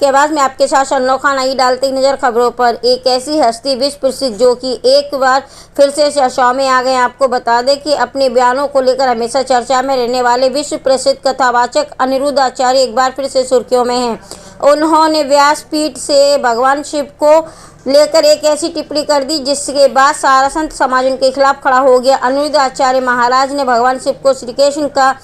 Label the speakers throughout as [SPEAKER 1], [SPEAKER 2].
[SPEAKER 1] के बाद में आपके साथ सनलो खान आई डालती नजर खबरों पर। एक ऐसी हस्ती विश्व प्रसिद्ध जो कि एक बार फिर से चर्चाओं में आ गए। आपको बता दें कि अपने बयानों को लेकर हमेशा चर्चा में रहने वाले विश्व प्रसिद्ध कथावाचक अनिरुद्ध आचार्य एक बार फिर से सुर्खियों में हैं। उन्होंने व्यासपीठ से भगवान शिव को लेकर एक ऐसी टिप्पणी कर दी जिसके बाद सारा संत समाज उनके खिलाफ खड़ा हो गया। अनिरुद्ध आचार्य महाराज ने भगवान शिव को श्री कृष्ण का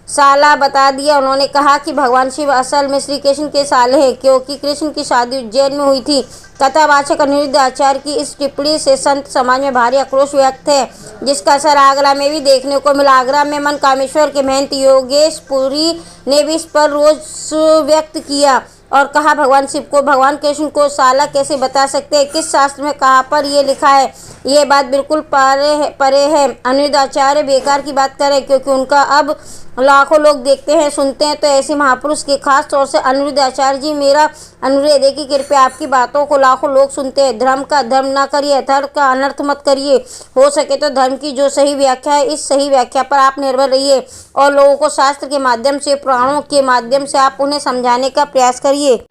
[SPEAKER 1] साला बता दिया। उन्होंने कहा कि भगवान शिव असल में श्री कृष्ण के साले हैं क्योंकि कृष्ण की शादी उज्जैन में हुई थी। कथावाचक अनिरुद्ध आचार्य की इस टिप्पणी से संत समाज में भारी आक्रोश व्यक्त है, जिसका असर आगरा में भी देखने को मिला। आगरा में मनकामेश्वर के महंत योगेश पुरी ने भी इस पर रोष व्यक्त किया और कहा भगवान शिव को भगवान कृष्ण को साला कैसे बता सकते हैं, किस शास्त्र में कहाँ पर ये लिखा है, ये बात बिल्कुल परे है। अनिरुद्ध आचार्य बेकार की बात करें क्योंकि उनका अब लाखों लोग देखते हैं सुनते हैं। तो ऐसे महापुरुष के खास तौर से अनिरुद्ध आचार्य जी, मेरा अनुरोध है कि कृपया आपकी बातों को लाखों लोग सुनते हैं। धर्म का धर्म ना करिए, धर्म का अनर्थ मत करिए। हो सके तो धर्म की जो सही व्याख्या है इस सही व्याख्या पर आप निर्भर रहिए और लोगों को शास्त्र के माध्यम से, पुराणों के माध्यम से आप उन्हें समझाने का प्रयास करिए।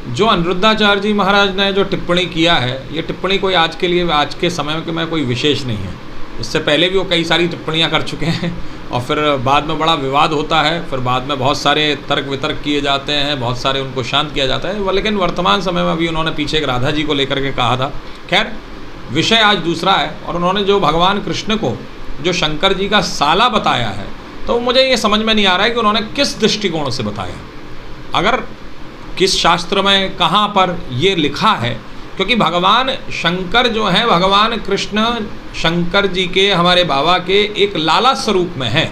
[SPEAKER 2] जो अनिरुद्धाचार्य जी महाराज ने जो टिप्पणी किया है, ये टिप्पणी कोई आज के समय में कोई विशेष नहीं है। इससे पहले भी वो कई सारी टिप्पणियां कर चुके हैं और फिर बाद में बड़ा विवाद होता है, फिर बाद में बहुत सारे तर्क वितर्क किए जाते हैं, बहुत सारे उनको शांत किया जाता है। लेकिन वर्तमान समय में अभी उन्होंने पीछे एक राधा जी को लेकर के कहा था। खैर, विषय आज दूसरा है। और उन्होंने जो भगवान कृष्ण को जो शंकर जी का साला बताया है, तो मुझे ये समझ में नहीं आ रहा है कि उन्होंने किस दृष्टिकोण से बताया, अगर किस शास्त्र में कहाँ पर ये लिखा है। क्योंकि भगवान शंकर जो है, भगवान कृष्ण शंकर जी के, हमारे बाबा के एक लाला स्वरूप में है।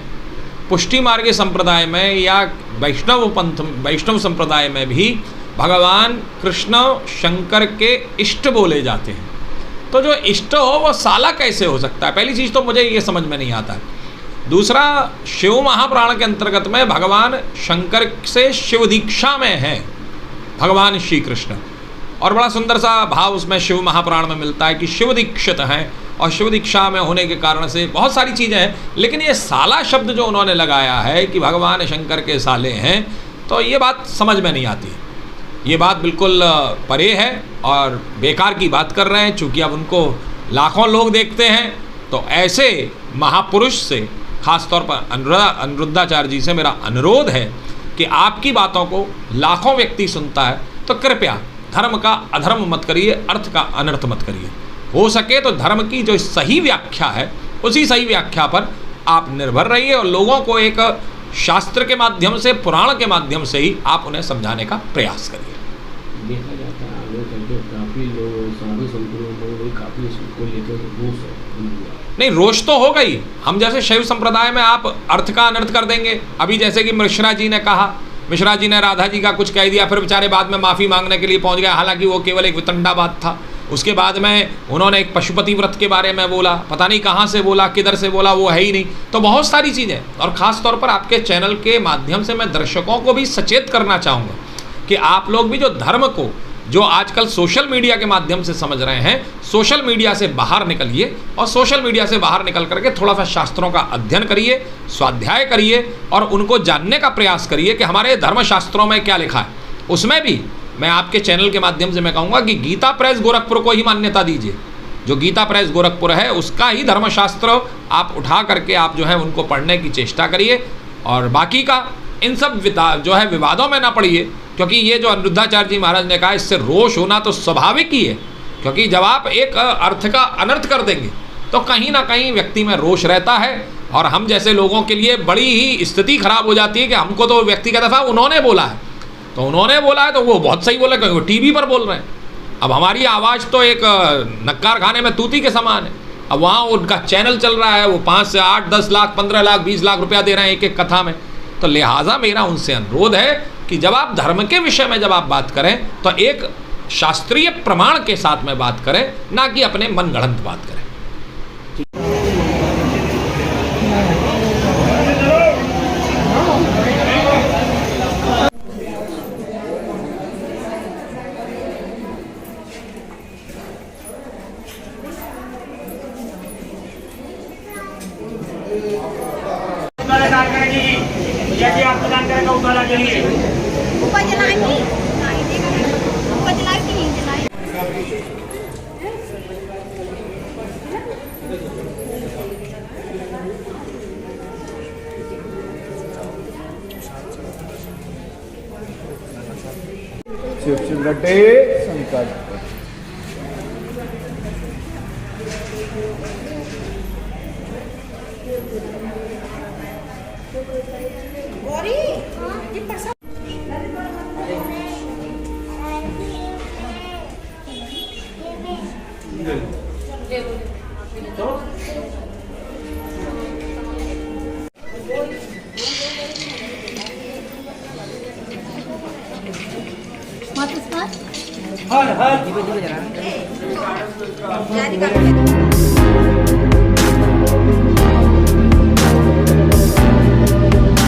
[SPEAKER 2] पुष्टि मार्ग संप्रदाय में या वैष्णव संप्रदाय में भी भगवान कृष्ण शंकर के इष्ट बोले जाते हैं। तो जो इष्ट हो वो साला कैसे हो सकता है, पहली चीज़ तो मुझे ये समझ में नहीं आता। दूसरा, शिव महापुराण के अंतर्गत में भगवान शंकर से शिव दीक्षा में है भगवान श्री कृष्ण, और बड़ा सुंदर सा भाव उसमें शिव महापुराण में मिलता है कि शिव दीक्षित हैं और शिव दीक्षा में होने के कारण से बहुत सारी चीज़ें हैं। लेकिन ये साला शब्द जो उन्होंने लगाया है कि भगवान शंकर के साले हैं, तो ये बात समझ में नहीं आती। ये बात बिल्कुल परे है और बेकार की बात कर रहे हैं। चूँकि अब उनको लाखों लोग देखते हैं, तो ऐसे महापुरुष से, खासतौर पर अनिरुद्धाचार्य जी से मेरा अनुरोध है कि आपकी बातों को लाखों व्यक्ति सुनता है, तो कृपया धर्म का अधर्म मत करिए, अर्थ का अनर्थ मत करिए। हो सके तो धर्म की जो सही व्याख्या है उसी सही व्याख्या पर आप निर्भर रहिए और लोगों को एक शास्त्र के माध्यम से, पुराण के माध्यम से ही आप उन्हें समझाने का प्रयास करिए।
[SPEAKER 3] देखा जाता है आगे चलकर काफ़ी लोग, साधु संतों में काफ़ी इसको लेकर रोष है।
[SPEAKER 2] नहीं, रोष तो होगा ही। हम जैसे शैव संप्रदाय में आप अर्थ का अनर्थ कर देंगे। अभी जैसे कि मिश्रा जी ने कहा, मिश्रा जी ने राधा जी का कुछ कह दिया, फिर बेचारे बाद में माफ़ी मांगने के लिए पहुंच गए, हालांकि वो केवल एक वितंडा बात था। उसके बाद में उन्होंने एक पशुपति व्रत के बारे में बोला, पता नहीं कहाँ से बोला, किधर से बोला, वो है ही नहीं। तो बहुत सारी चीज़ें, और ख़ास तौर पर आपके चैनल के माध्यम से मैं दर्शकों को भी सचेत करना चाहूँगा कि आप लोग भी जो धर्म को, जो आजकल सोशल मीडिया के माध्यम से समझ रहे हैं, सोशल मीडिया से बाहर निकलिए और सोशल मीडिया से बाहर निकल करके थोड़ा सा शास्त्रों का अध्ययन करिए, स्वाध्याय करिए और उनको जानने का प्रयास करिए कि हमारे धर्मशास्त्रों में क्या लिखा है। उसमें भी मैं आपके चैनल के माध्यम से मैं कहूँगा कि गीता प्रेस गोरखपुर को ही मान्यता दीजिए। जो गीता प्रेस गोरखपुर है उसका ही धर्मशास्त्र आप उठा करके आप जो है उनको पढ़ने की चेष्टा करिए, और बाकी का इन सब जो है विवादों में ना पड़िए। क्योंकि ये जो अनिरुद्धाचार्य जी महाराज ने कहा, इससे रोष होना तो स्वाभाविक ही है। क्योंकि जब आप एक अर्थ का अनर्थ कर देंगे तो कहीं ना कहीं व्यक्ति में रोष रहता है, और हम जैसे लोगों के लिए बड़ी ही स्थिति खराब हो जाती है कि हमको तो व्यक्ति कहता था उन्होंने बोला है, तो उन्होंने बोला है तो वो बहुत सही बोला, क्योंकि वो टीवी पर बोल रहे हैं। अब हमारी आवाज़ तो एक नक्कार खाने में तूती के समान है। अब वहाँ उनका चैनल चल रहा है, वो 5 से 8, 10 लाख, 15 लाख, 20 लाख रुपया दे रहे हैं एक एक कथा में। तो लिहाजा मेरा उनसे अनुरोध है कि जब आप धर्म के विषय में जब आप बात करें तो एक शास्त्रीय प्रमाण के साथ में बात करें, ना कि अपने मनगढ़ंत बात करें।
[SPEAKER 4] प्रदान करेगी। भैया जी आप प्रदान करेंगे उजाला के लिए।
[SPEAKER 5] ऊपर जलाएंगी ऊपर जलाएंगी नहीं जलाएंगी।
[SPEAKER 6] शिव शिव रटे संकट
[SPEAKER 5] हर हर